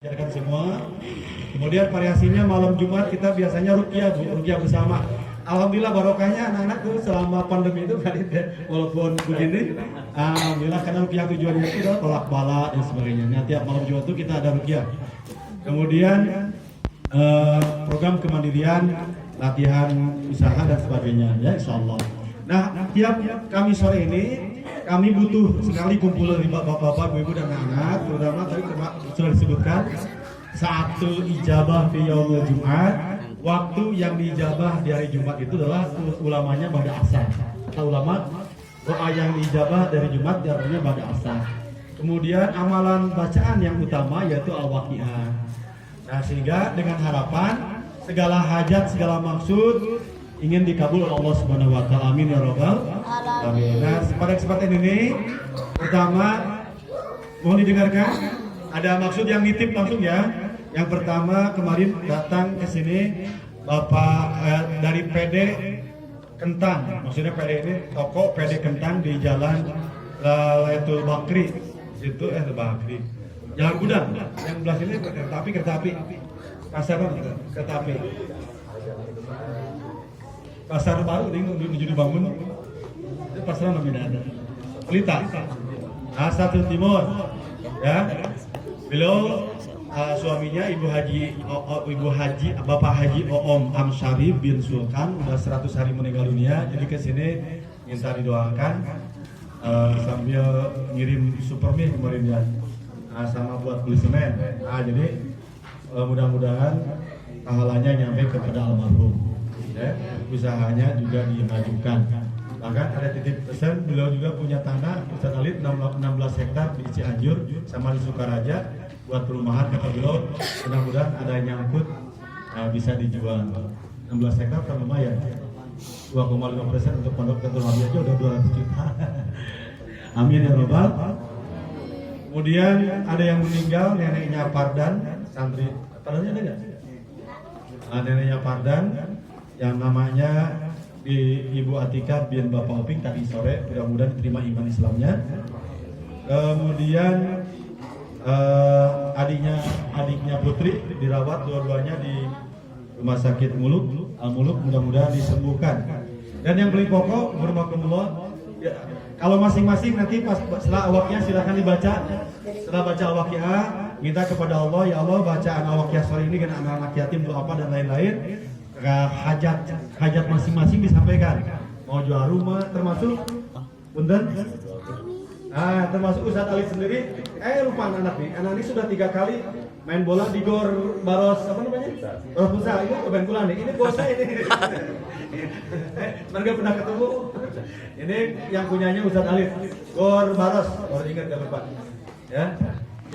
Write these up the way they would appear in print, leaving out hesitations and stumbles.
Ajarkan semua. Kemudian variasinya malam Jumat kita biasanya ruqyah bersama. Alhamdulillah barokahnya anak-anak tuh selama pandemi itu kan walaupun begini, alhamdulillah karena ruqyah tujuannya itu adalah tolak bala dan sebagainya. Nah, tiap malam Jumat itu kita ada ruqyah. Kemudian program kemandirian, latihan usaha dan sebagainya ya insyaallah. Nah, tiap kami sore ini kami butuh sekali kumpulan bapak-bapak, ibu-ibu dan anak-anak, terutama tadi sudah disebutkan satu ijabah fi yaumil Jumat. Waktu yang diijabah di hari Jumat itu adalah ulamanya ba'da asar. Kata ulama, doa yang diijabah dari Jumat artinya ba'da asar. Kemudian amalan bacaan yang utama yaitu al-waqiah. Nah, sehingga dengan harapan segala hajat, segala maksud ingin dikabul oleh Allah Subhanahu wa taala. Amin ya rabbal alamin. Nah, pada kesempatan ini pertama mohon didengarkan, ada maksud yang nitip langsung ya. Yang pertama kemarin datang ke sini Bapak dari PD Kentang. Maksudnya PD ini toko PD Kentang di Jalan Lailatul Bakri. Situ Bakri. Jalan Gudang. Yang belah sini kereta api. Pasar kereta api. Pasar baru ini menuju dibangun. Itu pasar namanya ada. Pelita. Satu Timur. Ya. Beliau suaminya Ibu Haji Bapak Haji Oom Amsyari bin Sulkan udah 100 hari meninggal dunia. Jadi ke sini minta didoakan sambil ngirim supermi kemarin ya. Sama buat beli semen. Jadi mudah-mudahan pahalanya nyampe kepada almarhum. Ya, usahanya juga dimajukan. Bahkan ada titip pesan, beliau juga punya tanah Ustaz Alit 16 hektar di Cianjur sama di Sukaraja buat perumahan. Kata beliau mudah-mudahan ada yang nyangkut bisa dijual. 16 hektar kan lumayan, 2,5% untuk pondok Tetul Habib aja udah 200 juta. Amin ya robbal. Kemudian ada yang meninggal, neneknya Pardan, santri Pardannya ada nggak? Neneknya Pardan yang namanya Ibu Atika bin Bapak Oping tadi sore, mudah-mudahan diterima iman Islamnya. Kemudian adiknya Putri dirawat dua-duanya di Rumah Sakit Al-Muluk, mudah-mudahan disembuhkan. Dan yang paling pokok, bermakmullah, ya, kalau masing-masing nanti pas setelah awaknya silahkan dibaca. Setelah baca al-waqiah, minta kepada Allah, ya Allah bacaan al-waqiah sore ini dengan anak-anak yatim doa apa dan lain-lain. Hajat masing-masing disampaikan. Mau jual rumah termasuk punten. Termasuk Ustaz Ali sendiri. Lupa anak nih. Anak ini sudah 3 kali main bola di Gor Baros apa namanya? Baros Pusat itu main bola nih. Ini bosnya ini. Mereka pernah ketemu. Ini yang punyanya Ustaz Ali. Gor Baros. Baru ingat gak Bapak? Ya.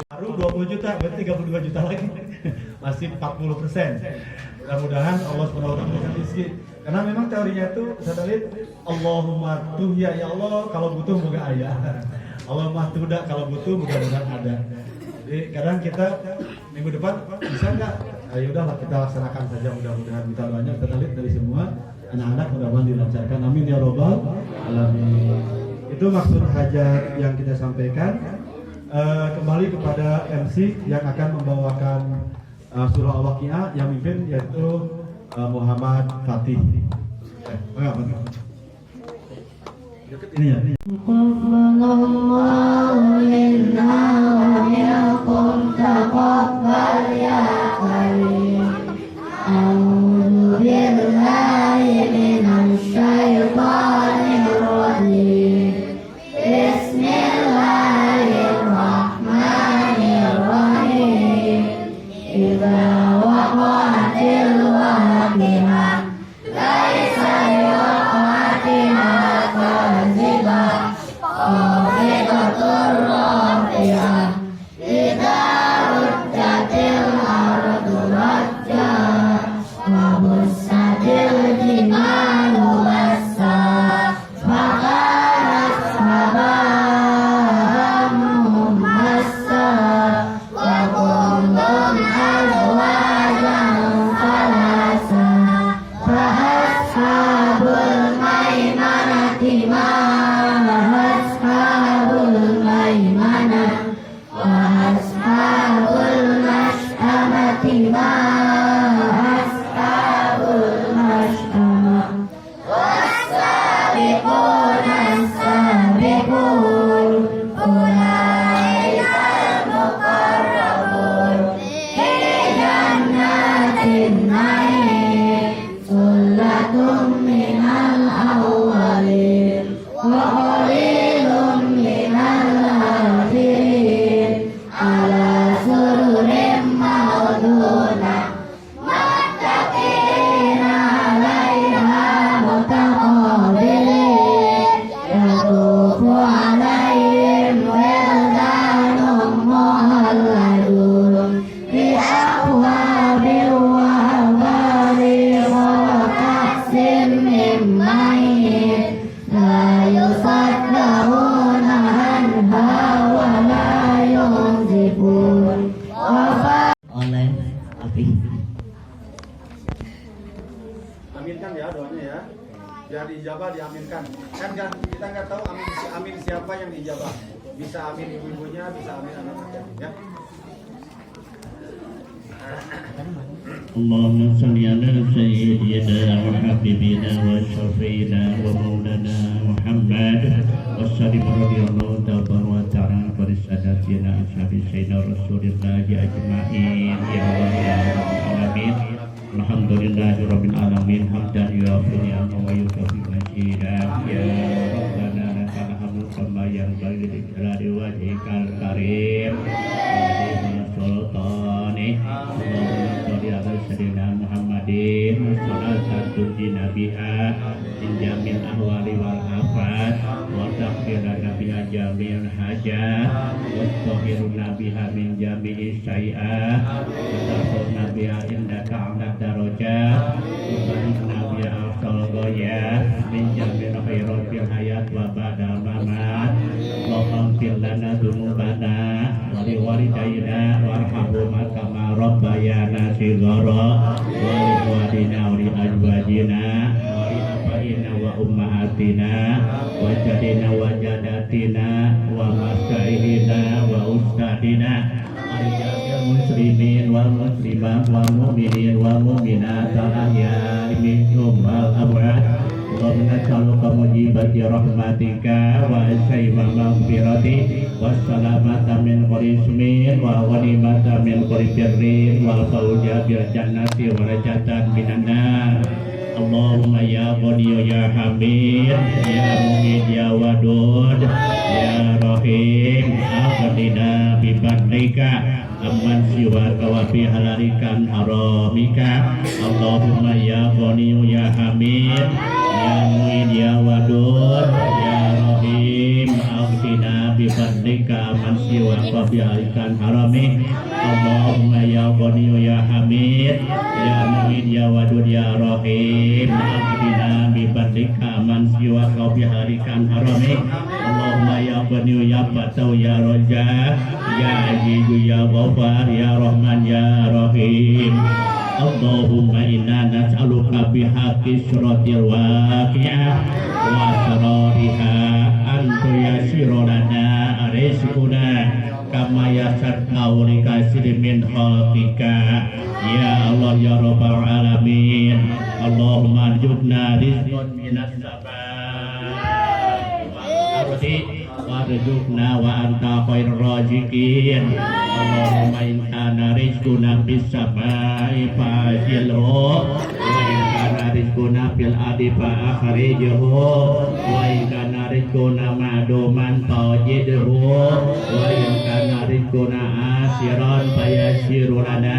Baru 20 juta, berarti 32 juta lagi. Masih 40%. Mudah-mudahan Allah SWT memberikan rezeki. Karena memang teorinya itu Ustaz Alit, Allahumma tuhya, ya Allah kalau butuh moga ayah. Allahumma tuhda, kalau butuh mudah-mudahan ada. Jadi kadang kita minggu depan bisa nggak? Ya udahlah kita laksanakan saja, mudah-mudahan kita banyak Ustaz Alit dari semua anak-anak mudah-mudahan dilancarkan. Amin ya robbal alamin. Itu maksud hajat yang kita sampaikan. Kembali kepada MC yang akan membawakan surah Al-Waqiah yang mimpin yaitu Muhammad Fatih. Ini ya. Oh, Bisa amin ibu-ibunya, bisa amin anak-anaknya ya. اللهم صل على سيدنا وحبيبنا وشفينا ومولانا محمد وسلم رضي الله تبارك وتعالى عن ساداتنا أصحاب سيدنا رسول الله أجمعين يا الله يا رب العالمين الحمد لله رب العالمين حمدا يوافي نعمه ويكافئ مزيدا يا ربنا لك الحمد كما ينبغي لجلال وجهك الكريم sultani Allahumma sholli ala sayyidina Muhammadin salatan tunjina biha min jamil ahwali wal afat wa taghfirana biha jamil hajat wa tahhiruna biha min jami'i syai'at wa tarfa'na biha indaka 'ala darajat wa balikna biha afsal ghayat min jamil khairatil hayat wa ba'dal mamat Allahumma fir lana dzunubana wa li walidayna warhamhuma kama rabbayana shighara wa li walidina wa li azwajina wa li abaina wa ummahatina wa jadina wa jadatina wa masyayihina wa ustadina wa li jami'il muslimin wal muslimat wal mu'minin wal mu'minat al ahya'i minhum wal amwat Allahumma nas'aluka mujibati rahmatika wa asyaiba maghfirati wa salamata min qarismin wa ghanimata min qaribirrin wa fawja bil jannati wa rajatan minan nar Allahumma ya Ghani ya Hamid ya Mujid ya Wadud ya Rahim aghdina bi fadlika amman siwaka wa fi halalikan haramika Allahumma ya Ghani ya Hamid ya Mu'in ya Wadud ya Rahim aghdina bi fadlika amman siwaka fi halalikan haramik Allahumma ya Ghani ya Hamid ya Mu'in ya Wadud ya Rahim aghdina bi fadlika amman siwaka fi halalikan haramik Allahumma ya Ghani ya Fatau ya Raja ya Aziz ya Ghafar ya Rahman ya Rahim Allahumma inna nas'aluka bihaqqi syuratil waqi'ah wa asrariha an tuyassira lana rizquna kama yassar qaulika min khalqika ya Allah ya rabbal alamin Allahumma arzuqna rizqan minas samaa'i wal ardi warzuqna wa anta khairur raziqin Allahumma in kana rizquna bis samai fa'jilhu wa in kana rizquna fil ardi fa'akhrijhu wa in kana rizquna ma'duman fa'jidhu wa in kana rizquna asiran fayassiru lana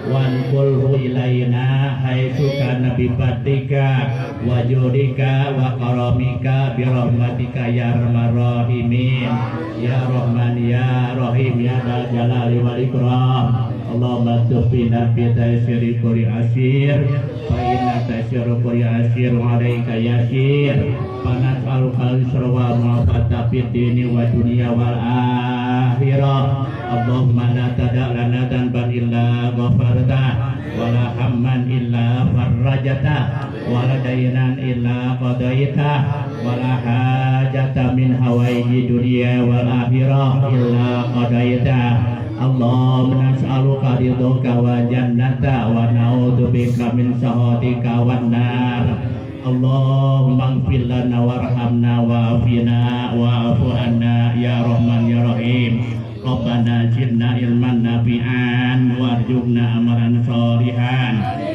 wanqulhu ilaina haitsu kana bi fadlika wa judika wa karamika bi rahmatika ya arhamar rahimin ya rahman ya rahim ya dzal jalali wal ikram Allahumma tufina fi taysiri quri asir fa inna taysira quri asir alayka yasir panat al khalisra wa ma'fata fid dini wa dunya wal akhirah Allahumma la tada' lana dhanban illa ghafarta wa la hamman illa farrajata wa la daynan illa qadaita wa la hajata min hawaiji dunya wal akhirah illa qadaita Allahumma nas'aluka ridhoka wa jannata wa na'udzubika min sakhatika wan nar Allahumma ighfir lana warhamna wa'afina wa'fu anna ya Rahman ya Rahim Rabbana zidna ilman nafi'an warzuqna amalan sholihan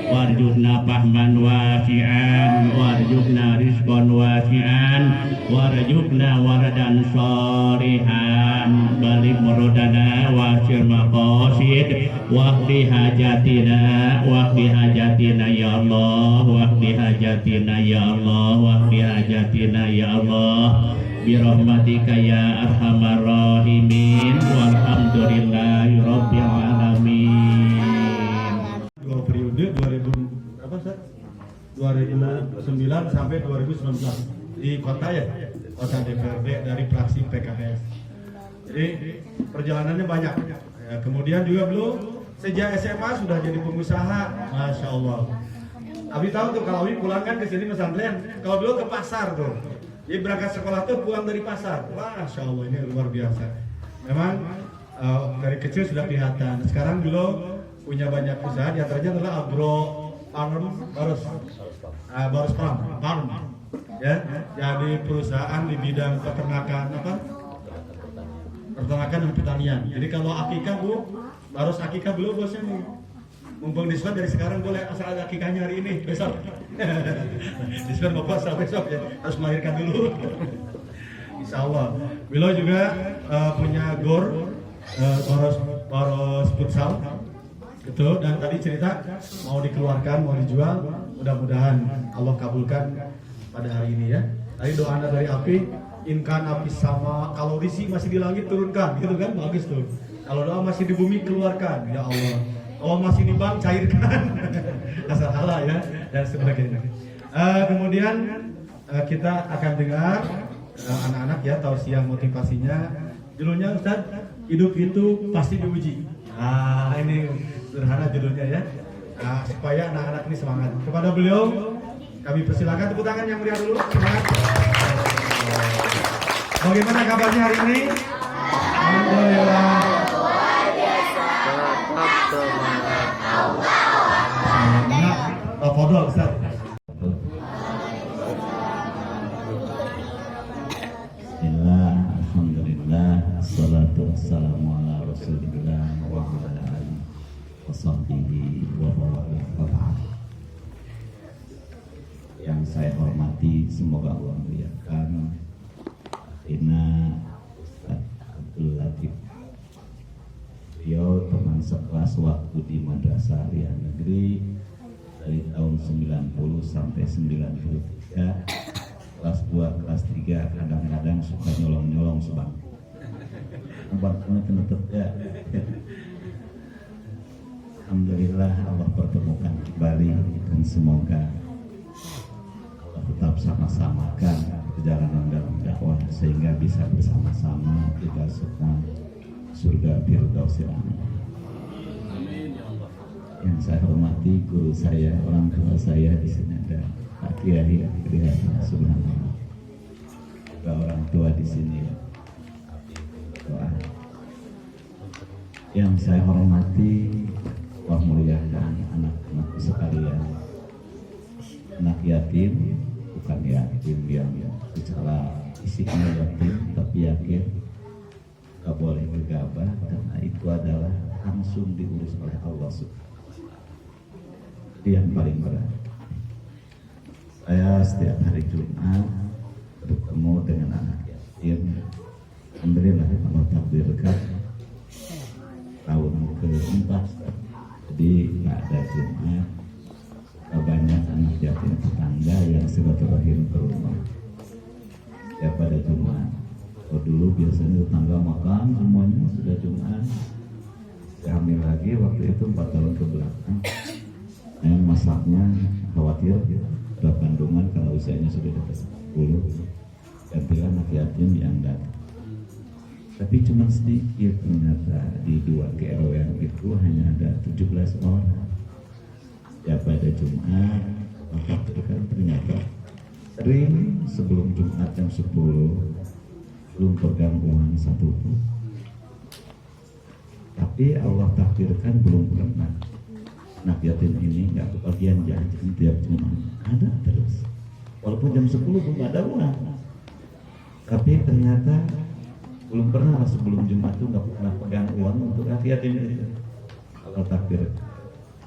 warzuqna fahman wasi'an warzuqna rizqan wasi'an warzuqna waradan sholihan balik muradana wasir maqasid waqdi hajatina ya Allah waqdi hajatina ya Allah waqdi hajatina ya Allah birahmatika ya arhamar rahimin walhamdulillahi rabbil alamin. Dua periode 2009 sampai 2019 di kota ya, kota DPRD dari fraksi PKS. Jadi perjalanannya banyak. Ya, kemudian juga belum sejak SMA sudah jadi pengusaha, masya Allah. Abi tahu tuh kalau Abi pulang kan ke sini pesantren, kalau belum ke pasar tuh. Jadi berangkat sekolah tuh pulang dari pasar. Masya Allah, ini luar biasa. Memang dari kecil sudah kelihatan. Sekarang beliau punya banyak usaha, di antaranya adalah agro barus farm. Ya, jadi perusahaan di bidang peternakan peternakan dan pertanian. Jadi kalau akikah Bu, barus akikah beliau bosnya nih. Mumpung diskon dari sekarang boleh asal ada akikahnya hari ini, besok. Diskon mau puasa besok ya, harus melahirkan dulu. Insya Allah. Beliau juga punya gor boros futsal, gitu. Dan tadi cerita mau dikeluarkan, mau dijual. Mudah-mudahan Allah kabulkan pada hari ini ya. Tadi doa Anda dari api, inkan api sama, kalau risi masih di langit turunkan, gitu kan, bagus tuh. Kalau doa masih di bumi keluarkan, ya Allah. Kalau masih di bank cairkan, asal halal ya, dan sebagainya. Kemudian kita akan dengar anak-anak ya tausiah motivasinya. Judulnya Ustaz, hidup itu pasti diuji. Ini sederhana judulnya ya, supaya anak-anak ini semangat. Kepada beliau kami persilakan, tepuk tangan yang meriah dulu. Semangat. Bagaimana kabarnya hari ini? Alhamdulillah. Fadol Ustaz. Bismillah, alhamdulillah, assalatu wassalamu ala rasulillah wa ala alihi wa sahbihi wa ba'd. Yang saya hormati, semoga Allah muliakan Ina Ustaz Abdul Latif. Beliau teman sekelas waktu di Madrasah Aliyah Negeri dari tahun 90 sampai 93, kelas 2, kelas 3 kadang-kadang suka nyolong-nyolong sebangku. Abangnya kena ya. Alhamdulillah Allah pertemukan kembali dan semoga Allah tetap sama-samakan perjalanan dalam dakwah sehingga bisa bersama-sama kita semua surga Firdausil A'la. Yang saya hormati guru saya, orang tua saya di sini ada Pak Kiai Subhanallah. Juga orang tua di sini. Doa. Yang saya hormati, Allah muliakan anak-anak sekalian. Anak yatim, bukan yatim yang secara fisiknya yatim, tapi yakin gak boleh gegabah karena itu adalah langsung diurus oleh Allah Subhanahu. Yang paling berat. Saya setiap hari Jumat bertemu dengan anak yatim. Alhamdulillah Allah takdirkan tahun ke-4. Jadi nggak ada Jumat, banyak anak yatim tetangga yang silaturahim ke rumah. Setiap pada Jumat. Kalau dulu biasanya tetangga makan semuanya sudah Jumat. Saya hamil lagi waktu itu 4 tahun ke belakang. Yang masaknya khawatir berat kandungan karena usianya sudah di atas 10, gantilah anak yatim yang datang. Tapi cuma sedikit ternyata di 2 GRW itu hanya ada 17 orang. Ya pada Jumat waktu itu kan ternyata sering sebelum Jumat jam 10 belum pegang uang 1 pun. Tapi Allah takdirkan belum pernah anak yatim ini nggak kebagian jajan tiap Jumat, ada terus. Walaupun jam 10 belum ada uang, tapi ternyata belum pernah sebelum Jumat itu nggak pernah pegang uang untuk anak yatim itu. Allah takdir.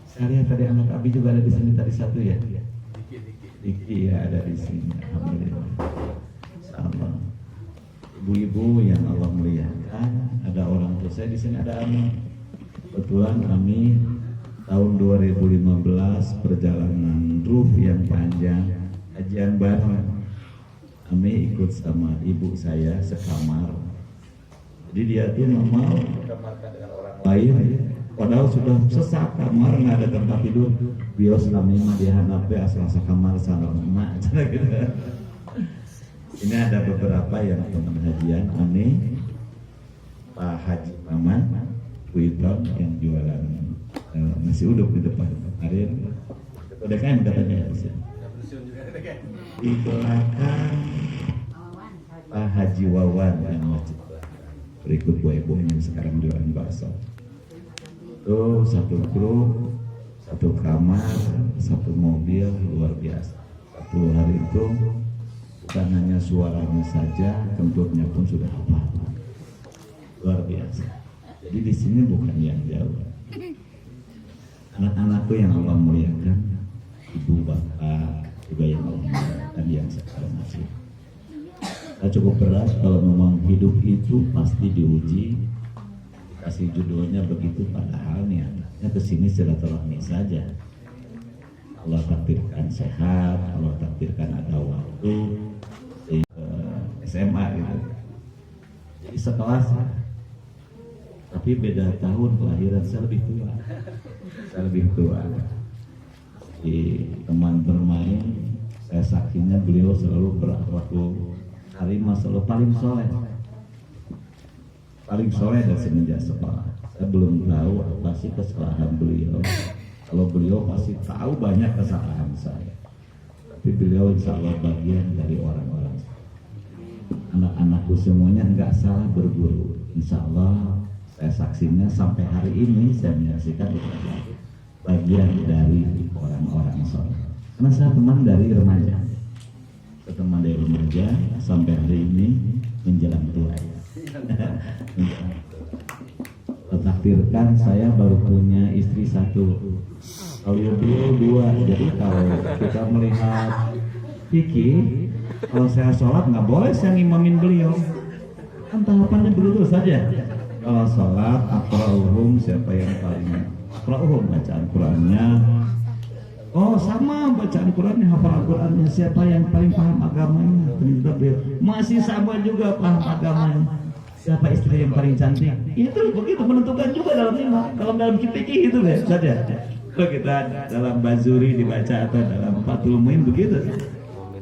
Saya lihat tadi anak Abi juga ada di sini tadi satu ya. Diki ya ada di sini. Alhamdulillah. Sama ibu-ibu yang Allah muliakan, ada orang tua saya di sini ada Ami. Kebetulan Ami tahun 2015 perjalanan ruh yang panjang kajian bareng. Ami ikut sama ibu saya sekamar. Jadi dia tuh normal kamarkan dengan orang lain. Padahal sudah sesak kamar nggak ada tempat tidur. Bios namanya di hanape asal kamar sana emak. Ini ada beberapa yang teman hajian. Ami, Pak Haji Maman, Kuiton yang jualan nasi uduk di depan kemarin. DKM katanya di sini. Di belakang Pak Haji Wawan yang masjid berikut Bu Ibu yang sekarang di Dewan Bakso. Itu satu grup, satu kamar, satu mobil, luar biasa. Satu hari itu bukan hanya suaranya saja, kentutnya pun sudah apa, luar biasa. Jadi di sini bukan yang jauh. Anak-anakku yang Allah muliakan, ibu bapak juga yang Allah muliakan, yang sekarang masih. Nah, cukup berat kalau memang hidup itu pasti diuji. Kasih judulnya begitu, padahal niatnya kesini silaturahmi saja. Allah takdirkan sehat, Allah takdirkan ada waktu di SMA gitu. Jadi sekelas, tapi beda tahun kelahiran, saya lebih tua. Saya lebih tua. Di teman bermain, saya saksinya beliau selalu berakhlakul karimah, selalu paling soleh dan semenjak sekolah. Saya belum tahu apa sih kesalahan beliau. Kalau beliau pasti tahu banyak kesalahan saya, tapi beliau insya Allah bagian dari orang-orang. Anak-anakku semuanya nggak salah berguru. Insya Allah saya saksinya sampai hari ini saya menyaksikan bagian dari orang-orang soleh. Karena saya teman dari remaja. Teman dari remaja sampai hari ini menjelang tua. Takdirkan saya baru punya istri satu, kalau beliau dua. Jadi kalau kita melihat fikih, kalau saya sholat nggak boleh saya ngimamin beliau, kan tahapannya dulu saja. Kalau sholat aqra'uhum, siapa yang paling aqra'uhum bacaan Qurannya. Oh sama bacaan Qurannya, hafal Qurannya, siapa yang paling paham agamanya. Ternyata beliau masih sama juga paham agamanya. Siapa istri yang paling cantik, itu begitu menentukan juga dalam lima. Kalau dalam fikih itu saja. Kalau kita dalam Bazuri dibaca atau dalam Fathul Muin begitu.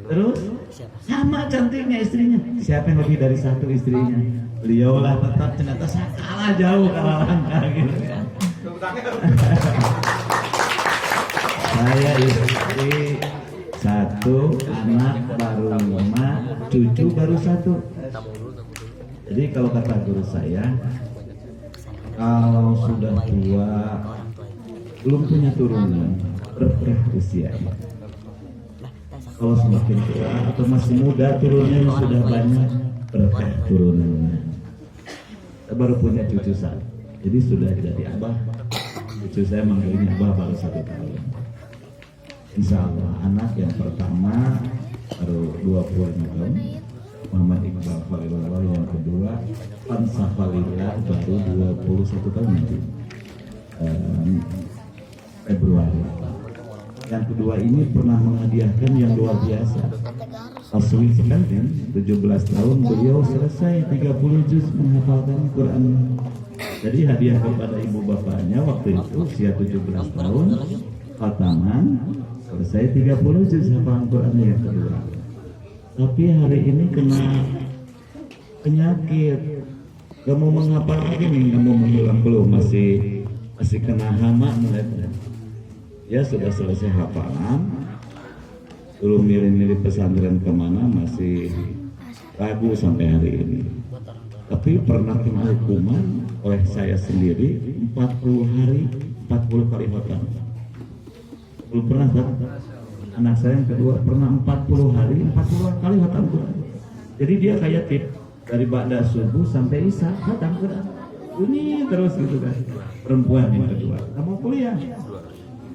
Terus sama cantiknya istrinya, siapa yang lebih dari satu istrinya? Beliau lah, tetap ternyata saya kalah jauh, kalah langkah gitu. Saya istri satu, anak baru 5, cucu baru 1. Jadi kalau kata guru saya, kalau sudah tua, belum punya turunan, berkah usianya. Kalau semakin tua atau masih muda, turunannya sudah banyak, berkah turunannya. Saya baru punya cucu 1, jadi sudah jadi abah. Cucu saya manggilnya abah baru 1 tahun. Insya Allah anak yang pertama baru 25 tahun, Muhammad Iqbal Khalilullah. Yang kedua Fansa Khalilullah baru 21 tahun nanti Februari. Yang kedua ini pernah menghadiahkan yang luar biasa, Aswi Sekantin, 17 tahun beliau selesai 30 juz menghafalkan Quran. Jadi hadiah kepada ibu bapaknya waktu itu usia 17 tahun, khataman, selesai 30 juz hafalan Quran yang kedua. Tapi hari ini kena penyakit, gak mau menghafal lagi nih, gak mau mengulang, belum, masih kena hama. Ya sudah selesai hafalan, dulu milih-milih pesantren kemana masih ragu sampai hari ini. Tapi pernah kena hukuman oleh saya sendiri 40 hari 40 kali khatam. Belum pernah kan? Anak saya yang kedua pernah 40 hari 40 kali khatam Quran. Jadi dia kayak tip dari ba'da subuh sampai isya khatam Quran. Bunyi terus gitu kan. Perempuan yang kedua, kamu kuliah.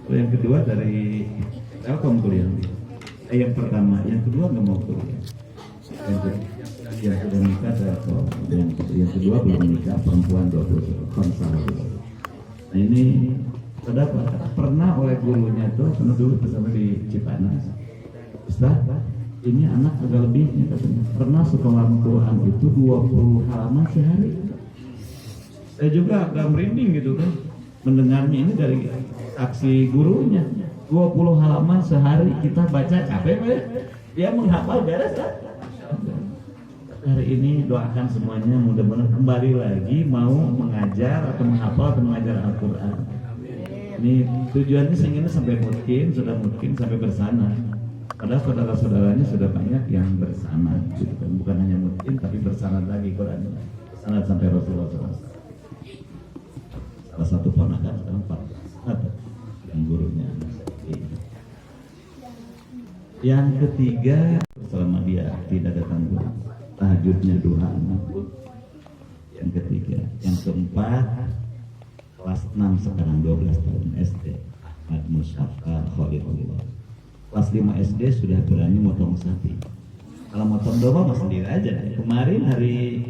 Yang kedua dari Telkom kuliah. Yang pertama, yang kedua nggak mau kuliah. Yang sudah nikah Telkom. Yang kedua belum nikah, perempuan 20 tahun. Nah ini pernah oleh gurunya tuh, karena dulu bersama di Cipanas, Ustaz, ini anak agak lebihnya katanya. Pernah sekolah Quran itu 20 halaman sehari. Saya juga agak merinding gitu kan, mendengarnya ini dari aksi gurunya. 20 halaman sehari kita baca, capek ya? Dia menghafal beres kan? Hari ini doakan semuanya mudah-mudahan kembali lagi mau mengajar atau menghafal atau mengajar Al-Quran. Ini tujuannya sehingga sampai mungkin, sudah mungkin sampai bersana. Padahal saudara-saudaranya sudah banyak yang bersanad, gitu kan. Bukan hanya mungkin, tapi bersanad lagi Quran. Bersanad sampai Rasulullah SAW. Salah satu ponakan sekarang 14 ada yang gurunya. Yang ketiga, selama dia tidak datang guru, tahajudnya duha anak. Yang ketiga, yang keempat, kelas 6 sekarang 12 tahun SD, Ahmad Mustafa Khalilullah. Kelas 5 SD sudah berani motong sapi. Kalau motong domba mah sendiri aja. Kemarin hari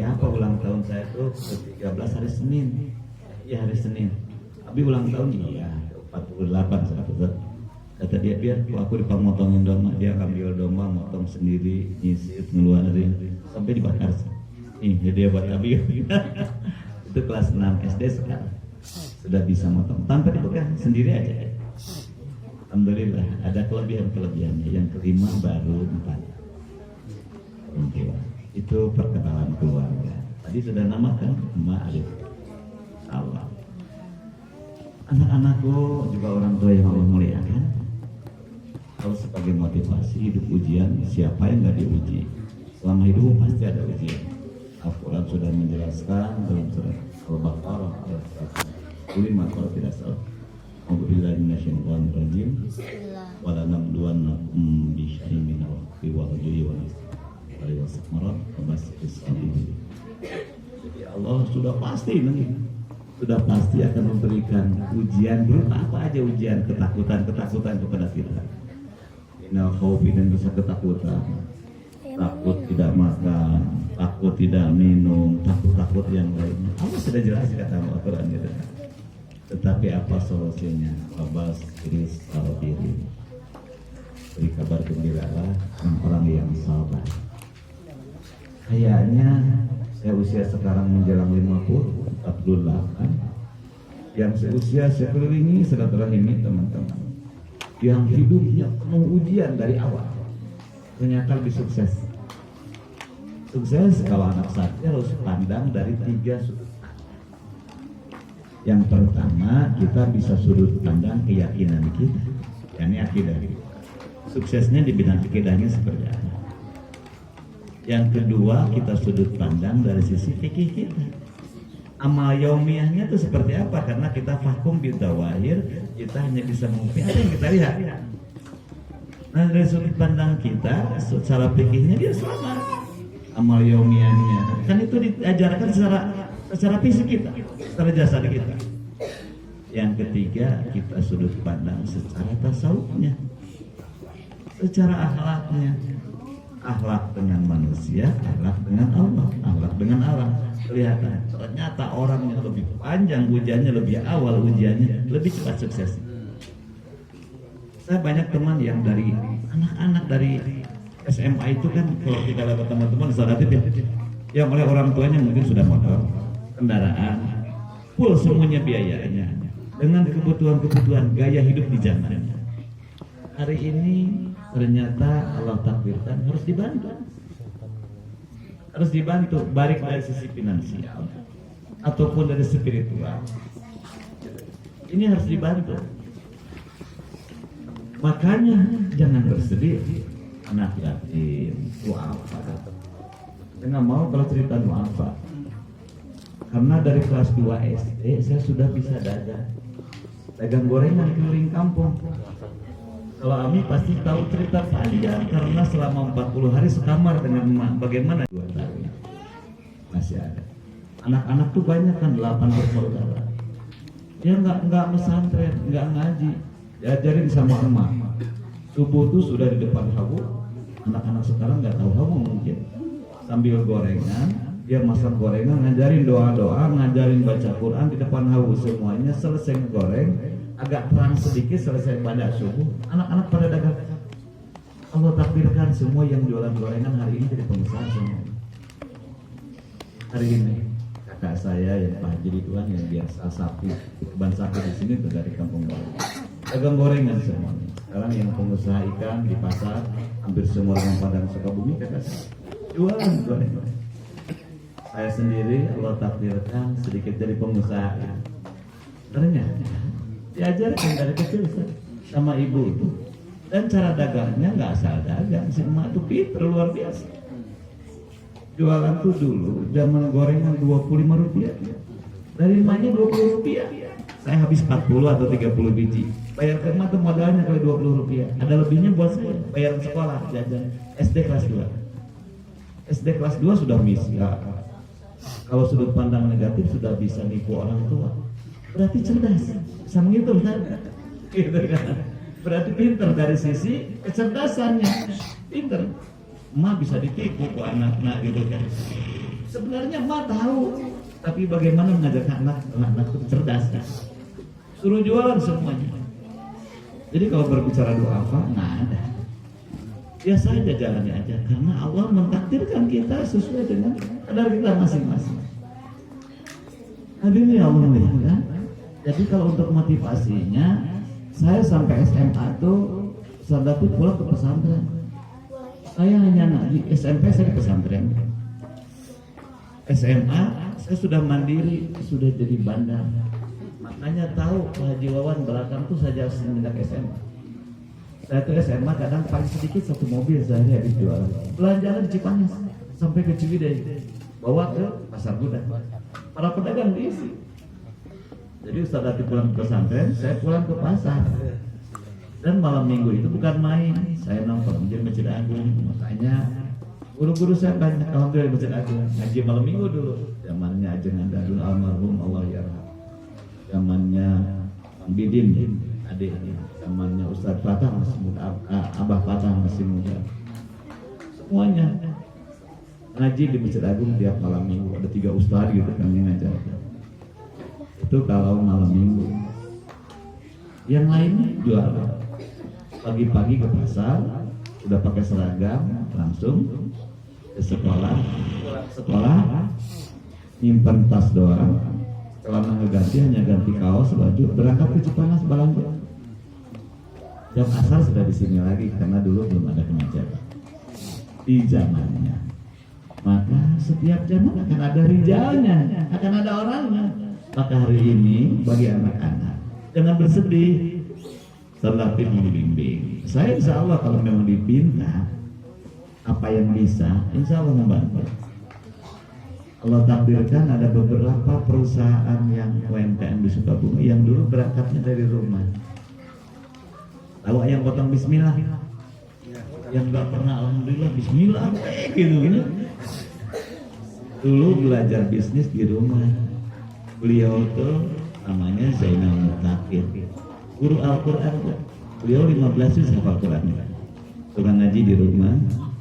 apa ulang tahun saya tuh ke-13 hari Senin. Iya hari Senin. Abi ulang tahun iya 48 100. Kata dia biar aku dipamotongin domba, dia ambil domba motong sendiri, nyisir ngeluarin sampai dibakar. Nih dia buat Abi. Itu kelas 6 SD sekarang sudah bisa motong tanpa dipegang sendiri aja. Alhamdulillah ada kelebihannya. Yang kelima baru 4 orang tua. Itu perkenalan keluarga. Tadi sudah namakan Ma'arif Allah. Anak-anakku juga orang tua yang Allah muliakan. Kalau sebagai motivasi hidup ujian, siapa yang nggak diuji? Selama hidup pasti ada ujian. Al-Quran sudah menjelaskan dalam surat Al-Baqarah ayat 105 kalau tidak salah. A'udzubillahi minasyaitonir rajim. Wala nabluwannakum bisyai'in minal khawfi wal ju'i wal samarat wa bashshiris sabirin. Jadi Allah sudah pasti akan memberikan ujian berupa apa aja ujian, ketakutan kepada kita. Minal khawfi dan rasa ketakutan. Takut tidak makan, takut tidak minum, takut yang lainnya. Allah sudah jelas kata Al-Quran gitu. Tetapi apa solusinya? Babas iris sabirin. Beri kabar gembiralah orang yang sabar. Kayaknya saya usia sekarang menjelang 50, 48. Yang seusia saya kelilingi silaturahimi teman-teman yang hidupnya penuh ujian dari awal. Ternyata lebih sukses. Sukses kalau anak saya harus pandang dari 3 sudut. Yang pertama, kita bisa sudut pandang keyakinan kita, yakni akidah kita. Suksesnya di bidang akidahnya seperti apa. Yang kedua, kita sudut pandang dari sisi fikih kita. Amal yaumiyahnya itu seperti apa? Karena kita vakum bidawahir, kita hanya bisa mengukur apa yang kita lihat. Nah, dari sudut pandang kita, secara fikihnya dia sama. Amal yaumiyahnya, kan itu diajarkan secara fisik kita, secara jasad kita. Yang ketiga, kita sudut pandang secara tasawufnya, secara akhlaknya, akhlak dengan manusia, akhlak dengan Allah, akhlak dengan alam. Kelihatan ternyata orang yang lebih panjang ujiannya, lebih awal ujiannya, lebih cepat sukses. Saya banyak teman yang dari anak-anak dari SMA itu kan, kalau kita lewat teman-teman salatif yang oleh orang tuanya mungkin sudah motor, kendaraan, full semuanya biayanya dengan kebutuhan gaya hidup di zamannya. Hari ini ternyata Allah takdirkan harus dibantu, baik dari sisi finansial ataupun dari spiritual. Ini harus dibantu. Makanya jangan bersedih. Anak yatim, duafa. Saya nggak mau kalau cerita duafa. Karena dari kelas 2 SD saya sudah bisa dagang gorengan keliling kampung. Kalau Ami pasti tahu cerita panjang karena selama 40 hari sekamar dengan emak. Bagaimana 2 tahun masih ada. Anak-anak tuh banyak kan 8 bersaudara. Dia nggak pesantren, nggak ngaji, diajarin sama emak. Subuh tuh sudah di depan hawu. Anak-anak sekarang nggak tahu hawu mungkin. Sambil gorengan, dia masak gorengan, ngajarin doa-doa, ngajarin baca Quran di depan hawu semuanya. Selesai goreng, agak terang sedikit selesai pada subuh. Anak-anak pada dagang. Allah takdirkan semua yang jualan gorengan hari ini jadi pengusaha semua. Hari ini kakak saya yang Pak Haji Ridwan yang biasa sapi, kebun sapi di sini tuh dari kampung baru. Dagang gorengan semuanya. Sekarang yang pengusaha ikan di pasar, hampir semua orang Padang Sukabumi kakak saya jualan gorengan. Saya sendiri Allah takdirkan sedikit jadi pengusaha. Ternyata diajarkan dari kecil sama ibu itu Dan cara dagangnya nggak asal dagang, si emak tuh pinter luar biasa. Jualan tuh dulu zaman gorengan 25 rupiah, dari emaknya 20 rupiah. Saya habis 40 atau 30 biji. Bayar ke emak tuh modalnya kali 20 rupiah. Ada lebihnya buat saya, bayar sekolah, jajan SD kelas 2. SD kelas 2 sudah misal. Kalau sudut pandang negatif sudah bisa nipu orang tua. Berarti cerdas, bisa menghitung kan? Gitu kan? Berarti pinter dari sisi kecerdasannya, pinter. Emak bisa ditipu ke anak-anak gitu kan. Sebenarnya emak tahu, tapi bagaimana mengajak anak itu cerdas kan? Suruh jualan semuanya. Jadi kalau berbicara doa apa, nggak ada. Biasa aja jalannya aja, karena Allah mentakdirkan kita sesuai dengan kadar kita masing-masing. Hadirin ya Allah ya. Jadi kalau untuk motivasinya, saya sampai SMA tuh Sadatu pulang ke pesantren. Saya hanya di SMP saya di pesantren. SMA saya sudah mandiri, sudah jadi bandar. Makanya tahu Pak Haji Wawan belakang tuh saja semenjak SMA. Saya tuh SMA kadang paling sedikit satu mobil sehari habis jualan. Belanjaan di Cipanas sampai ke Ciwidey, bawa ke Pasar Budak. Para pedagang diisi. Jadi Ustaz Latif pulang ke pesantren, saya pulang ke pasar. Dan malam minggu itu bukan main, saya nongkrong di Masjid Agung. Makanya guru-guru saya banyak alhamdulillah di Masjid Agung. Ngaji malam minggu dulu. Zamannya Ajeng Andadun almarhum Allah yarham. Zamannya Bang Bidin, adiknya. Zamannya Ustaz Fatah masih muda, Abah Fatah masih muda. Semuanya ngaji di Masjid Agung tiap malam minggu. Ada 3 ustaz gitu kan yang ngajar. Itu kalau malam minggu. Yang lainnya jual. Pagi-pagi ke pasar, udah pakai seragam, langsung ke sekolah. Nyimpan tas doang. Celana ngeganti hanya ganti kaos, baju, berangkat ke Cipanas belanja. Jam asar sudah di sini lagi karena dulu belum ada kemacetan di zamannya. Maka setiap zaman akan ada rijalnya, akan ada orangnya. Maka hari ini bagi anak-anak jangan bersedih, Salatif membimbing. Saya insya Allah kalau memang dipinta apa yang bisa, insya Allah membantu. Allah takdirkan ada beberapa perusahaan yang UMKM di Sukabumi yang dulu berangkatnya dari rumah. Tahu ayam potong bismillah? Yang gak pernah alhamdulillah bismillah gitu gini. Dulu belajar bisnis di rumah. Beliau tuh namanya Zainal Mutakir, guru Al-Quran. Beliau 15 juz hafal Quran. Tukang ngaji di rumah.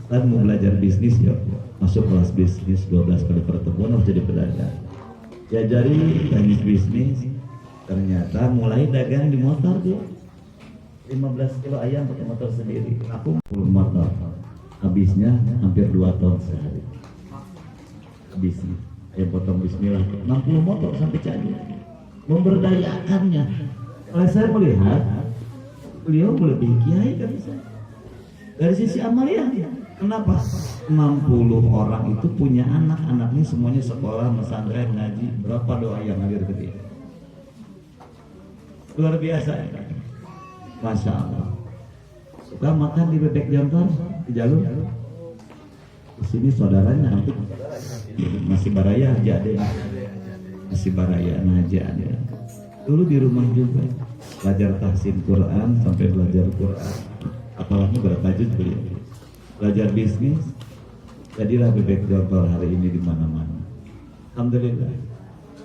Dan mau belajar bisnis yuk. Masuk kelas bisnis 12 kali pertemuan harus jadi pedagang. Diajari teknis bisnis. Ternyata mulai dagang di motor dia. 15 kilo ayam pakai motor sendiri. Aku 10 motor. Habisnya hampir 2 ton sehari. Habisnya. Ayam potong bismillah 60 motor sampai jadi. Memberdayakannya. Oleh saya melihat beliau lebih kiai kan saya. Dari sisi amaliyah. Kenapa? 60 orang itu punya anak-anaknya semuanya sekolah, pesantren, ngaji. Berapa doa yang ngalir ke dia? Luar biasa. Masya Allah. Suka makan di bebek jantan di jalur. Di sini saudaranya hampir masih baraya aja ada, masih baraya aja ada. Dulu di rumah juga belajar tahsin Quran sampai belajar Quran. Apalagi berapa juz beliau. Belajar bisnis, jadilah bebek jontor hari ini di mana-mana. Alhamdulillah.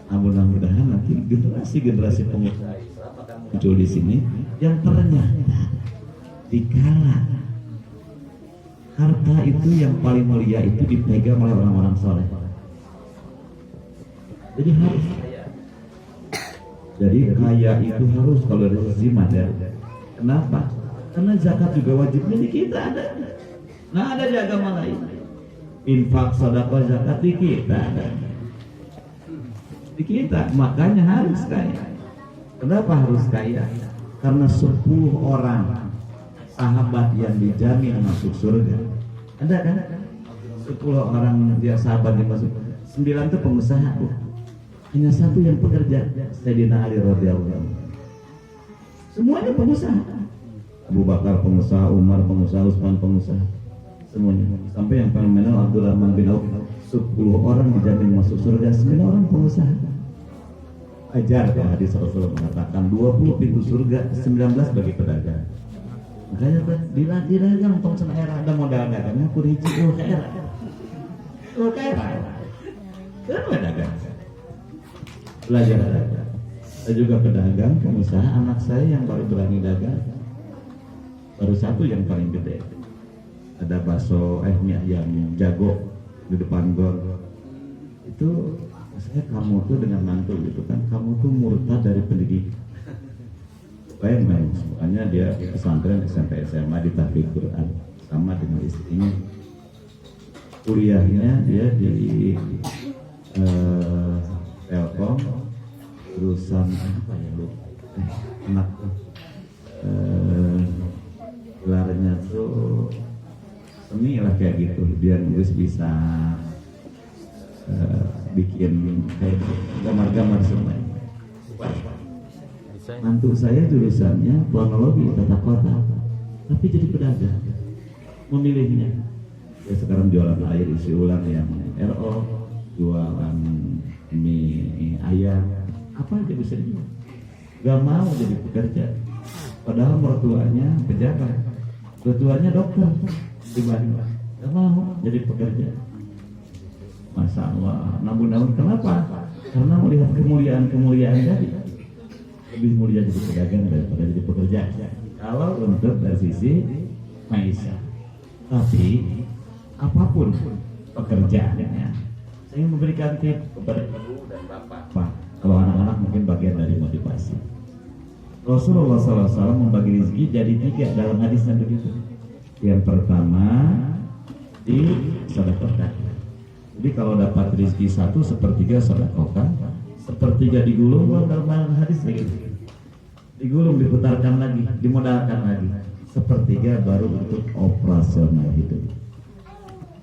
Mudah-mudahan nanti generasi pengusaha Islam akan muncul di sini yang ternyata dikala harta itu yang paling mulia itu dipegang oleh orang-orang soleh. Jadi harus kaya. Jadi kaya itu harus kalau dari sisi materi. Kenapa? Karena zakat juga wajibnya di kita ada. Nggak ada di agama lain. Infak, sedekah, zakat di kita ada. Di kita, makanya harus kaya. Kenapa harus kaya? Karena 10 orang sahabat yang dijamin masuk surga. Ada kan? 10 orang dia sahabat yang masuk. 9 itu pengusaha. Hanya 1 yang pekerja. Sayyidina Ali radhiyallahu anhu. Semuanya pengusaha. Abu Bakar pengusaha, Umar pengusaha, Utsman pengusaha, semuanya. Sampai yang fenomenal Abdurrahman bin Auf, 10 orang dijamin masuk surga, 9 orang pengusaha. Ajar ya hadis Rasul mengatakan 20 pintu surga, 19 bagi pedagang. Makanya didagang tong cenah era ada modal dagangnya kudu hiji era. Kenapa dagang? Belajar dagang. Saya juga pedagang, pengusaha. Anak saya yang baru berani dagang, baru satu yang paling gede. Ada bakso mie ayam jago di depan gor. Itu saya kamu tuh dengan mantul gitu kan, kamu tuh murtad dari pendidikan. Bayang, makanya dia pesantren SMP SMA di tahfiz Quran sama dengan istrinya. Kuliahnya dia di Telkom, urusan apa ya lu? Anak gelarnya tuh seni lah kayak gitu. Dia nulis bisa bikin kayak gambar-gambar semuanya. Mantu saya jurusannya planologi tata kota, tapi jadi pedagang. Memilihnya, ya sekarang jualan air isi ulang yang RO, jualan mie ayam, apa aja bisa dijual. Gak mau jadi pekerja, padahal mertuanya pejabat, mertuanya dokter, tiba-tiba gak mau jadi pekerja. Masya Allah, namun kenapa? Karena melihat kemuliaan tadi. Lebih mulia jadi pedagang daripada jadi pekerja. Kalau untuk dari sisi maisha, tapi apapun pekerjaannya, saya memberikan tips kepada ibu dan bapak. Kalau anak-anak mungkin bagian dari motivasi. Rasulullah SAW membagi rezeki jadi 3 dalam hadisnya begitu. Yang pertama di sedekahkan. Jadi kalau dapat rezeki 1/3 sedekahkan, 1/3 digulung dalam hadis begitu. Digulung, diputarkan lagi, dimodalkan lagi, 1/3 baru untuk operasional hidup.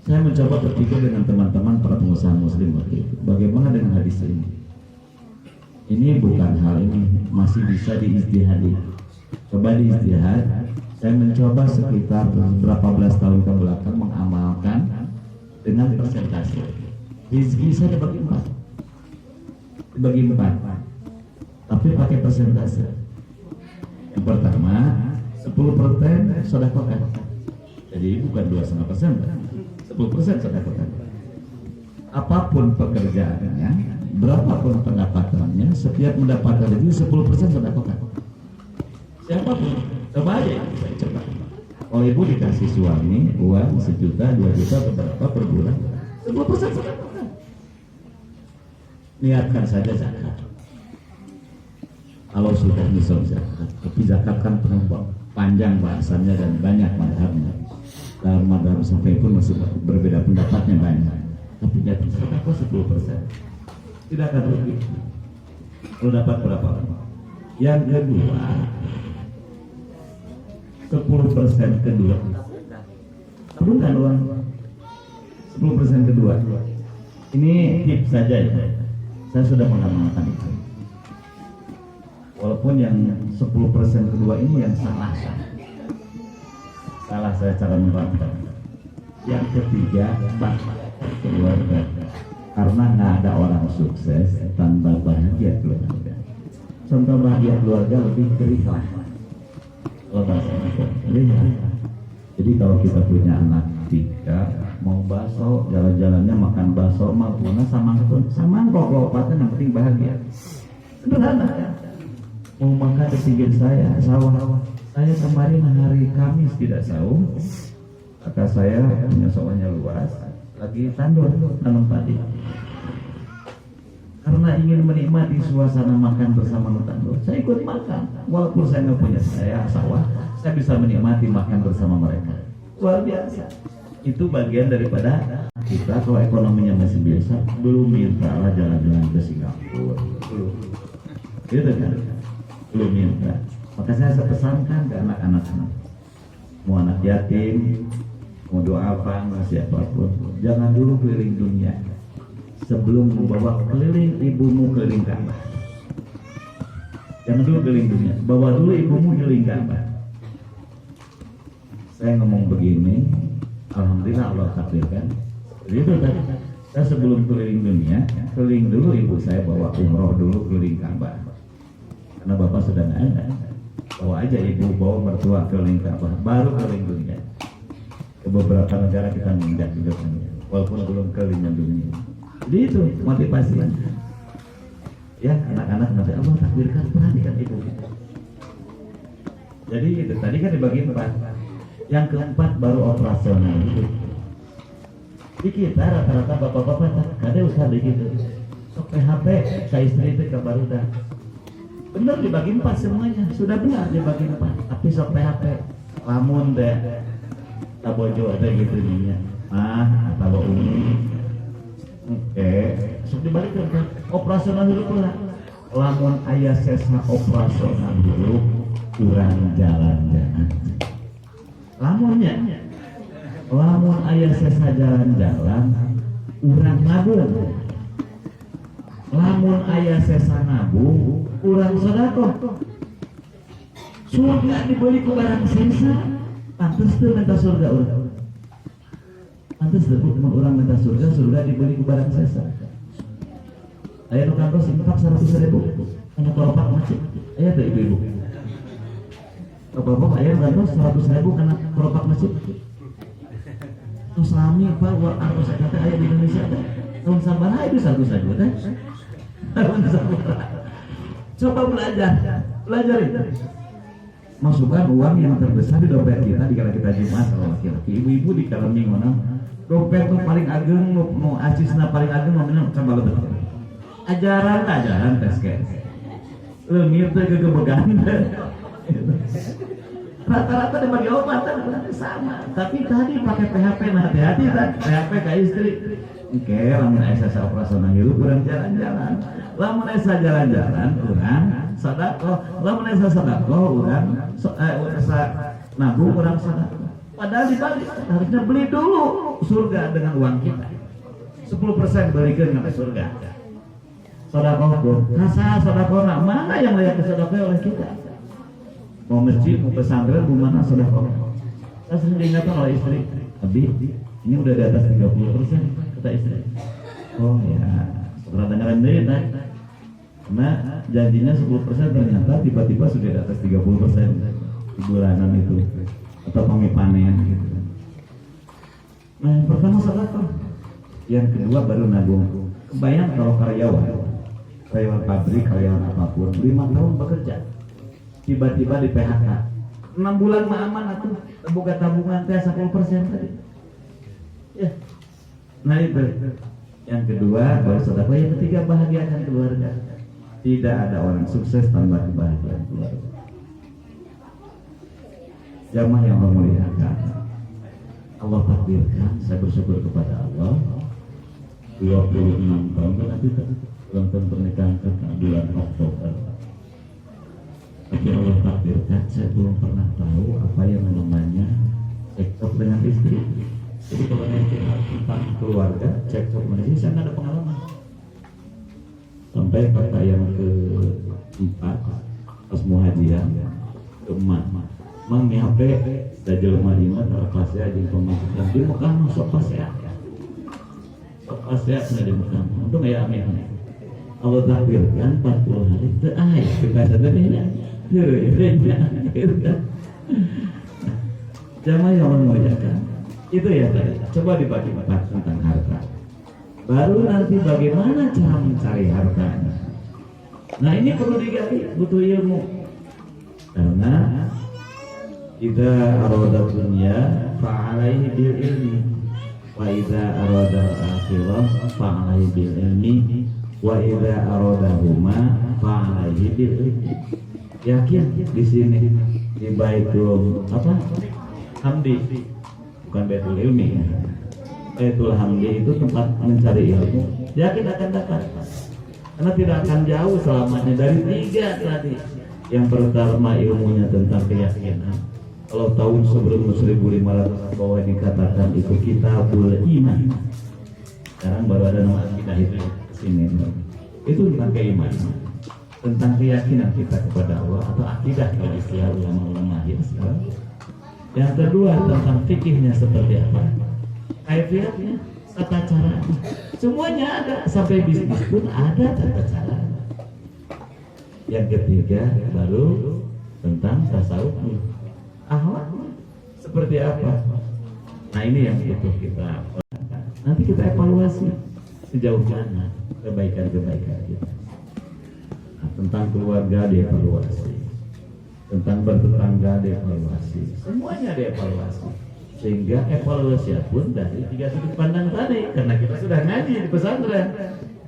Saya mencoba berpikir dengan teman-teman para pengusaha muslim waktu itu, bagaimana dengan hadis ini? Ini bukan hal ini, masih bisa diijtihadi. Coba diijtihad. Saya mencoba sekitar berapa belas tahun ke belakang mengamalkan dengan persentase. Rezeki saya dibagi 4, tapi pakai persentase. Yang pertama 10% sedekahkan. Jadi bukan 2,5%, 10% sedekahkan. Apapun pekerjaannya, berapapun pendapatannya, setiap mendapatkan rezeki 10% sedekahkan. Siapapun, coba aja coba. Kalau ibu dikasih suami uang 1 juta, 2 juta berapa per bulan, 10% sedekahkan. Niatkan saja zakat. Kalau sudah nisab zakat, tapi zakat kan panjang bahasannya dan banyak madhabnya. Dalam madhab sampai pun masih berbeda pendapatnya banyak. Tapi jatuh sedekah 10%, tidak akan rugi. Kalau dapat berapa? Yang kedua, 10% kedua. Perlu nggak uang? 10% kedua. Ini tips saja ya. Saya sudah mengamalkan itu. Walaupun yang 10% kedua ini yang salah saya cara menerapkan. Yang ketiga, keluarga. Karena nggak ada orang sukses tanpa bahagia keluarga. Contoh bahagia keluarga lebih kerilah. Kalau bahasanya kerilah. Jadi kalau kita punya anak 3, mau bakso, jalan-jalannya makan bakso, maupun sama kok-kokpatan yang penting bahagia. Sederhana ya. Mau makan di pinggir sawah. Saya kemarin hari Kamis tidak sahur. Kakak saya punya sawahnya luas, lagi tanam padi. Karena ingin menikmati suasana makan bersama tandur, saya ikut makan. Walaupun saya nggak punya sawah, saya bisa menikmati makan bersama mereka. Luar biasa. Itu bagian daripada kita kalau ekonominya masih biasa, belum mintalah jalan-jalan ke Singapura. Belum. Gitu kan? Belum minta. Maka saya pesankan ke anak-anak, mau anak yatim, mau doa apa, mau siapapun, jangan dulu keliling dunia sebelum membawa keliling ibumu keliling Ka'bah. Jangan dulu keliling dunia, bawa dulu ibumu keliling Ka'bah. saya ngomong begini, alhamdulillah Allah takdirkan. Jadi itu tadi, saya sebelum keliling dunia, keliling dulu ibu saya bawa umroh dulu keliling Ka'bah. Karena bapak sudah nggak ada, bawa aja ibu bawa mertua keliling Ka'bah, baru keliling dunia. Ke beberapa negara kita menginjak juga kan, walaupun belum keliling dunia. Jadi itu motivasinya. Ya anak-anak nanti Allah takdirkan, perhatikan ibu. Jadi itu tadi kan dibagi 4. Yang keempat baru operasional itu. Di kita rata-rata bapak-bapak ada usaha begitu. Sok PHP ke istri itu ke barudak. Benar dibagi 4 semuanya, sudah benar dibagi 4. Tapi sok PHP, lamun deh, tabojo ada gitu nih. Atau umi. Oke, sok dibalikan kan. Operasional dulu pula. Lamun ayah sesa operasional dulu, kurang jalan-jalan. Lamun ayah sesa jalan-jalan, urang nabung. Lamun ayah sesa nabung, urang sedekah. Surga dibeli ku barang sesa, pantes teu minta surga urang. Pantes teu mun urang minta surga, surga dibeli ku barang sesa. Aya nu kantos infak 100.000, anu kelopak masjid. Aya teu ibu-ibu. Bapak ayah gantos 100.000 karena kelopak masjid. Terus lami Pak, war arus kata ayah di Indonesia teh. Tahun sabaraha itu 100.000 teh. Tahun sabaraha. Coba belajar itu. Masukkan uang yang terbesar di dompet kita di kala kita Jumat kalau laki-laki. Ibu-ibu di kala minggu dompet tuh paling ageng, nu acisna paling ageng nominal coba lebih. Ajaran tes kes. Leungit teh gegebegan. Rata-rata dibagi obatan sama, tapi tadi pakai PHP, nah hati-hati kan PHP ke istri. Oke, lamun asa operasional hidup kurang jalan-jalan, lamun asa jalan-jalan kurang sedekah, lamun asa sedekah kurang asa nabung kurang sedekah. Padahal dibalik harusnya beli dulu surga dengan uang kita. 10% belikan sampai surga. Sedekah tuh, kasa sedekah mana yang layak disedekah oleh kita? Mau masjid, mau pesantren, mau mana sedekah. Saya sering diingatkan oleh istri, Abi, ini udah di atas 30%, kata istri. Oh ya, pernah dengerin deh, karena janjinya 10%, ternyata tiba-tiba sudah di atas 30% di bulanan itu, atau kami panen gitu. Nah, yang pertama sedekah, yang kedua baru nabung. Kebayang kalau karyawan pabrik, karyawan apapun, 5 tahun bekerja. Tiba-tiba di PHK 6 bulan mah aman atuh buka tabungan teh 10% tadi ya. Nah itu yang kedua baru sedekah. Yang ketiga bahagiakan keluarga. Tidak ada orang sukses tanpa kebahagiaan keluarga. Jamaah yang Allah muliakan, Allah takdirkan, saya bersyukur kepada Allah 26 tahun nanti ulang tahun pernikahan kita bulan Oktober. Tapi Allah takdirkan saya belum pernah tahu apa yang namanya cekcok dengan istri. Jadi kalau nanti tentang keluarga cekcok dengan istri, saya nggak ada pengalaman. Sampai kata yang ke-4 pas muhajiran ke emak, mang nih HP dajal Madinah terkelasnya jeung pemajikan di Mekah sok pasea. Sok pasea di Mekah. Untung aya amin. Allah takdirkan 40 hari teu aya kekasatan ini. Jamaah yang memuliakan itu ya tadi. Coba dibagi 4 tentang harta. Baru nanti bagaimana cara mencari hartanya. Nah ini perlu digali, butuh ilmu. Karena idza arada dunya fa'alaihi bil ilmi wa idza arada akhirah fa'alaihi bil ilmi wa idza arada huma fa'alaihi bil ilmi. Yakin di sini di Baitul Hamdi, bukan Baitul Ilmi ya. Baitul Hamdi itu tempat mencari ilmu. Yakin akan dapat, karena tidak akan jauh selamanya dari 3 tadi. Yang pertama ilmunya tentang keyakinan. Kalau tahun sebelum 1500 bahwa dikatakan itu Kitabul Iman. Sekarang baru ada nama akidah itu sini. Itu tentang keimanan, tentang keyakinan kita kepada Allah atau akidah kalau istilah ulama-ulama akhir sekarang. Yang kedua tentang fikihnya seperti apa, kaifiatnya, tata caranya, semuanya ada, sampai bisnis pun ada tata caranya. Yang ketiga baru tentang tasawuf, akhlak seperti apa. Nah ini yang butuh kita. Nanti kita evaluasi sejauh mana kebaikan-kebaikan kita. Nah, tentang keluarga dievaluasi, tentang bertetangga dievaluasi, semuanya dievaluasi. Sehingga evaluasi pun dari 3 sudut pandang tadi, karena kita sudah ngaji di pesantren.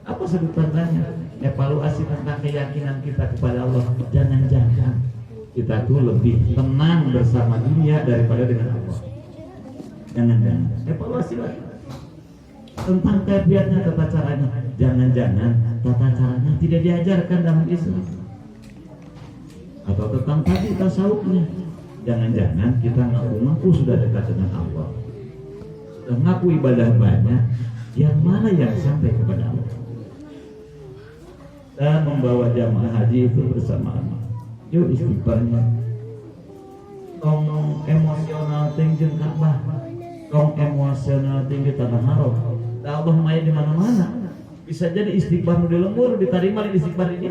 Apa sudut pandangnya? Evaluasi tentang keyakinan kita kepada Allah. Jangan-jangan kita tuh lebih tenang bersama dunia daripada dengan Allah. Jangan-jangan evaluasi lagi tentang kaifiatnya, tata caranya. Jangan-jangan tata caranya tidak diajarkan dalam Islam. Atau tentang tadi tasawufnya, jangan-jangan kita ngaku-ngaku sudah dekat dengan Allah, sudah ngaku ibadah banyak, yang mana yang sampai kepada Allah. Dan membawa jamaah haji itu bersamaan. Yuk istighfarnya, tong emosional tinggi Ka'bah, tong emosional tinggi tanah haram. Allah main di mana-mana. Bisa jadi istighfar di lembur diterima di istighfar ini.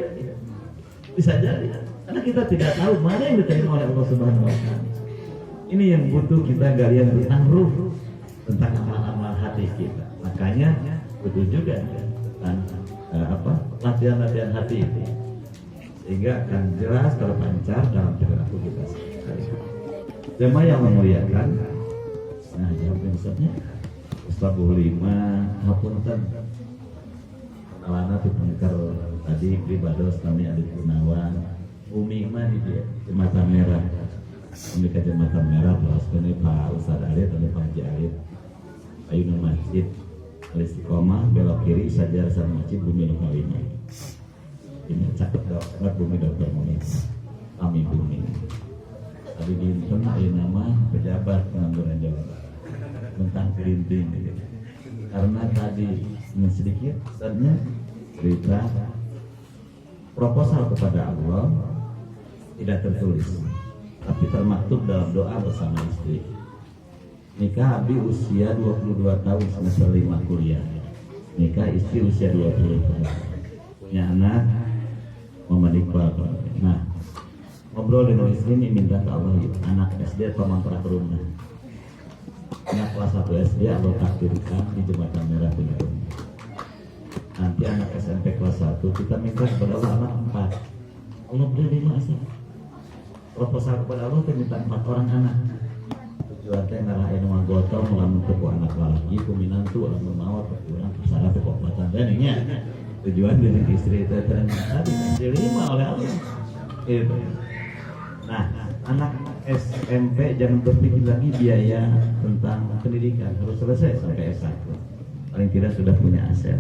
Bisa jadi. Karena kita tidak tahu mana yang diterima oleh Allah Subhanahu wa Ta'ala. Ini yang butuh kita galian tentang ruh, tentang amal-amal hati kita. Makanya butuh juga tentang latihan-latihan hati itu, sehingga akan jelas terpancar dalam perilaku kita sehari-hari. Jemaah yang memuliakan, nah jawab besarnya Ustaz Buhlima, hapunten alana dipengker tadi pribados kami Adit Gunawan, Umi mah di Jembatan Merah, Umi ke Jembatan Merah, terus kini Pak Ustaz Alit, dan Pak Haji Alit, Ayunan Masjid, Al-Istiqomah, belok kiri saja sama masjid Bumi Lokawina. Ini cakep banget Bumi Dokter Munir, kami Bumi. Tadi di internet ada nama pejabat pengangguran Jawa tentang kelinting. Karena tadi ini sedikit, saatnya cerita proposal kepada Allah tidak tertulis, tapi termaktub dalam doa bersama istri. Nikah Abi usia 22 tahun semester 5 kuliah. Nikah istri usia 20 tahun. Punya anak Muhammad Iqbal. Nah, ngobrol dengan istri ini minta ke Allah gitu. Anak SD atau mangkrak rumah. Anak kelas 1 SD atau takdirkan di Jembatan Merah punya rumah. Nanti anak SMP kelas 1 kita minta kepada Allah anak 4. Allah beri 5 asal. Proposal kepada Allah kita minta 4 orang anak. Tujuannya ngarahin uang gotong melamun ke anak lagi kuminantu lamun mawar kurang kesana ke kekuatan dananya. Tujuan dengan istri itu ternyata dikasih 5 oleh Allah. Itu. Nah, anak SMP jangan berpikir lagi biaya tentang pendidikan, harus selesai sampai S1. Paling tidak sudah punya aset.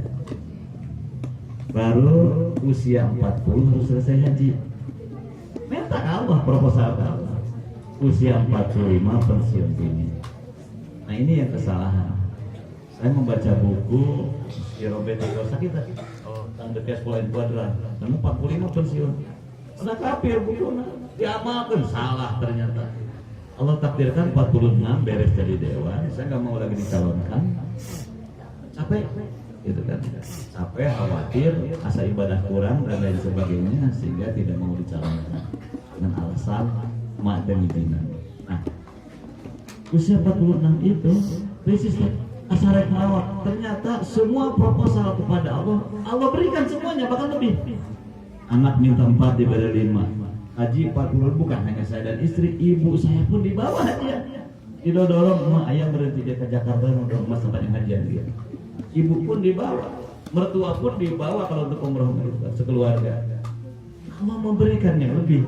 Baru usia 40 harus selesai haji. Minta Allah proposal Allah. Usia 45 pensiun dini. Nah ini yang kesalahan. Saya membaca buku Robert Kiyosaki tadi, tentang The Cash Flow Quadrant. Karena 45 pensiun. Ada kafir buku, diamalkan salah ternyata. Allah takdirkan 46 beres jadi dewan. Saya nggak mau lagi dicalonkan. Capek, gitu kan? Capek, khawatir, asa ibadah kurang dan lain sebagainya, sehingga tidak mau dicalonkan dengan alasan mak dan izinan. Nah, usia 46 itu krisis asarek mawak. Ternyata semua proposal kepada Allah, Allah berikan semuanya, bahkan lebih. Anak minta 4 diberi 5. Haji 40 bukan hanya saya dan istri, ibu saya pun dibawa hadiah. Didorong emak ayah berhenti dia ke Jakarta untuk emas tempat yang hajian dia. Ibu pun dibawa, mertua pun dibawa kalau untuk umroh sekeluarga. Allah memberikan yang lebih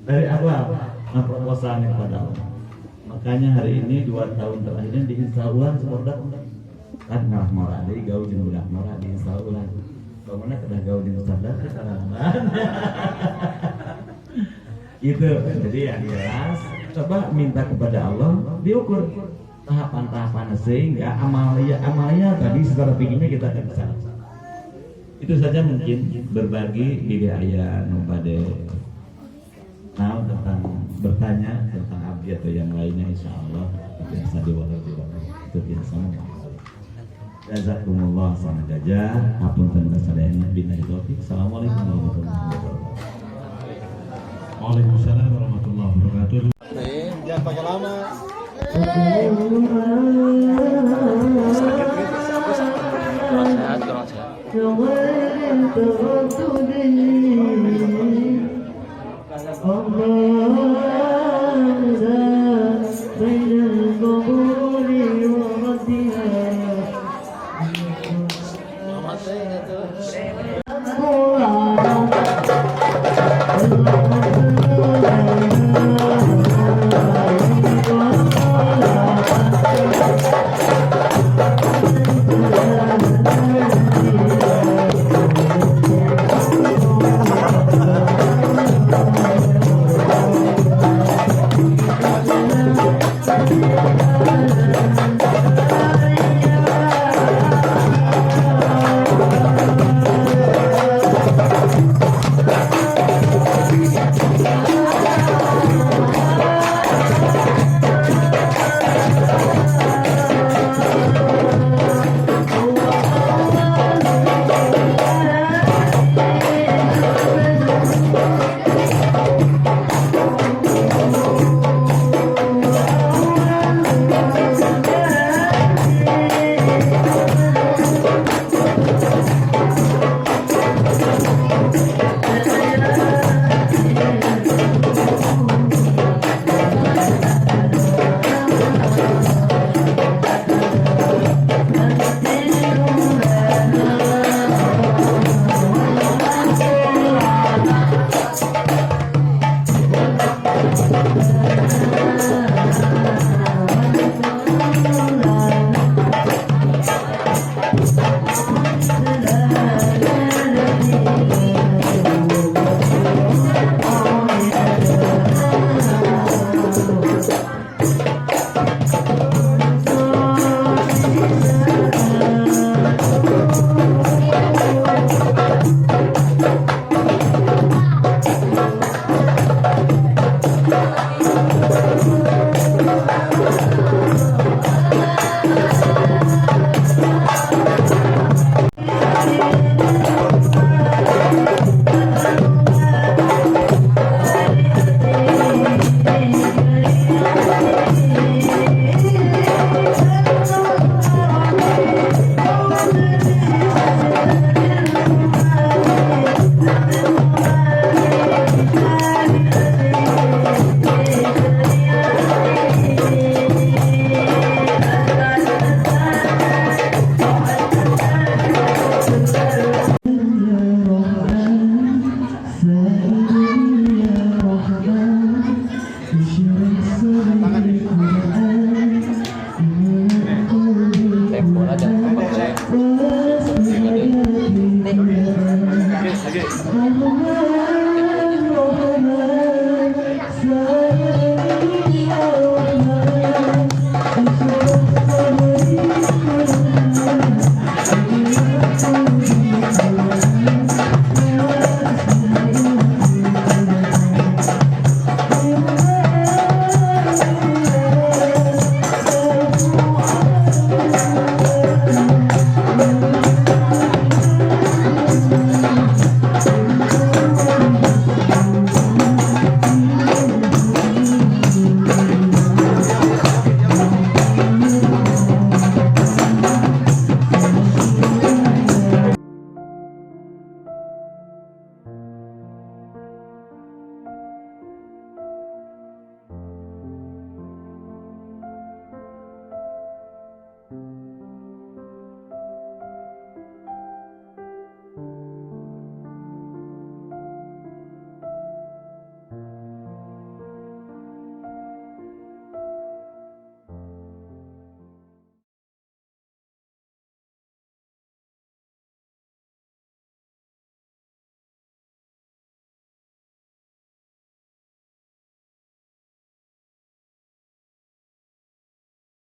dari awal. Nah, proposalnya kepada Allah. Makanya hari ini 2 tahun terakhir ini diinstal ulang seperdak kan ngalah mora deui gaul jeung budak mora diinstal ulang. Bagaimana kedah gaul jeung sadar itu. Jadi yang jelas coba minta kepada Allah diukur tahapan-tahapan sehingga amalia tadi secara pikirnya kita akan bisa. Itu saja mungkin berbagi ide ayah nopade. Nah, tentang bertanya tentang abdi atau yang lainnya insya Allah biasa diwala-diwala itu biasa. Jazakumullah sana gajah. Hapunten sadayana billahi taufik. Assalamualaikum warahmatullahi wabarakatuh. Waalaikumsalam warahmatullahi wabarakatuh. Jangan pakai lama. Nih.